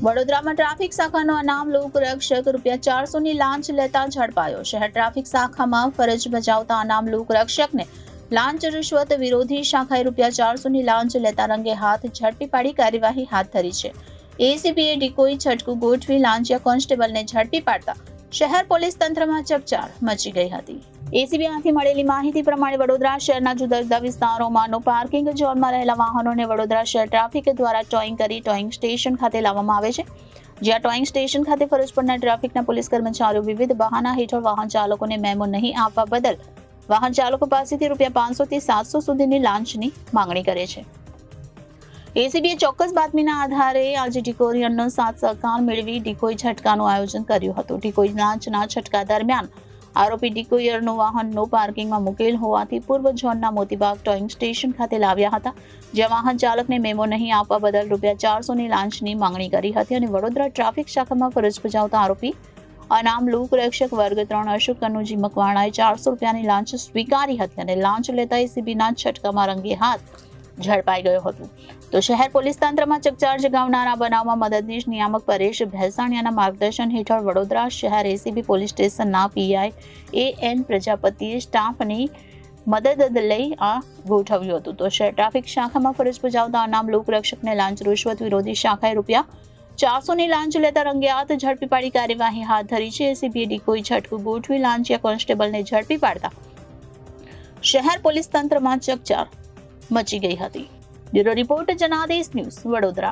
વડોદરામાં ટ્રાફિક શાખાનો અનામ લોકરક્ષક ₹400ની લાંચ લેતા ઝડપાયો. શહેર ટ્રાફિક શાખામાં ફરજ બજાવતા અનામ લોકરક્ષકને લાંચ રૂશ્વત વિરોધી શાખાએ ₹400ની લાંચ લેતા રંગે હાથ ઝડપી પાડી કાર્યવાહી હાથ ધરી છે. એસીબીએ ડિકોઈ છટકું ગોઠવી લાંચિયા કોન્સ્ટેબલને ઝડપી પાડતા શહેર પોલીસ તંત્રમાં ચકચાર મચી ગઈ હતી. એસીબીમાંથી મળેલી માહિતી પ્રમાણે વડોદરા શહેરના જુદા જુદા વિસ્તારોમાં નો પાર્કિંગ ઝોનમાં રહેલા વાહનોને વડોદરા શહેર ટ્રાફિક દ્વારા ટોઈંગ કરી ટોઈંગ સ્ટેશન ખાતે લાવવામાં આવે છે. જ્યાં ટોઈંગ સ્ટેશન ખાતે ફરજ પરના ટ્રાફિકના પોલીસ કર્મચારીઓ વિવિધ બહાના હેઠળ વાહન ચાલકોને મેમો નહીં આપવા બદલ વાહન ચાલકો પાસેથી ₹500 થી ₹700 સુધીની લાંચની માંગણી કરે છે. એસીબીએ ચોક્કસ બાતમીના આધારે આજે ડિકોરિયનનો સાથ સહકાર મેળવી ડિકોઈ છટકાનું આયોજન કર્યું હતું. ડિકોઈ લાંચના છટકા દરમિયાન આરોપી ડિકોયરનું વાહન નો પાર્કિંગમાં મૂકેલ હોવાથી પૂર્વ ઝોનના મોતીબાગ ટોઈંગ સ્ટેશન ખાતે લાવ્યા હતા, જ્યાં વાહન ચાલકને મેમો નહીં આપવા બદલ ₹400ની લાંચની માંગણી કરી હતી અને વડોદરા ટ્રાફિક શાખામાં ફરજ બજાવતા આરોપી અનામ લોકરક્ષક વર્ગ 3 અશોક કનુજી મકવાણાએ ₹400ની લાંચ સ્વીકારી હતી અને લાંચ લેતા એસીબીના છટકામાં રંગે હાથ ઝડપાઈ ગયો હતો. તો શહેર પોલીસ તંત્રમાં ચકચાર જગાવનારા બનાવમાં મદદનીશ નિયામક પરેશ ભેસાણીયાના માર્ગદર્શન હેઠળ વડોદરા શહેર એસીબી પોલીસ સ્ટેશનના પીઆઈ AN પ્રજાપતિએ સ્ટાફની મદદ લઈ આ ગોઠવ્યું હતું. તો શહેર ટ્રાફિક શાખામાં ફરજ બજાવતા અનામ લોકરક્ષકને લાંચ રૂશ્વત વિરોધી શાખાએ ₹400ની લાંચ લેતા રંગે હાથ ઝડપી પાડી કાર્યવાહી હાથ ધરી છે. એસીબીએ ડિકોઈ છટકું ગોઠવી લાંચિયા કોન્સ્ટેબલને ઝડપી પાડતા શહેર પોલીસ તંત્રમાં ચકચાર મચી ગઈ હતી. Bureau report Janadesh news Vadodara.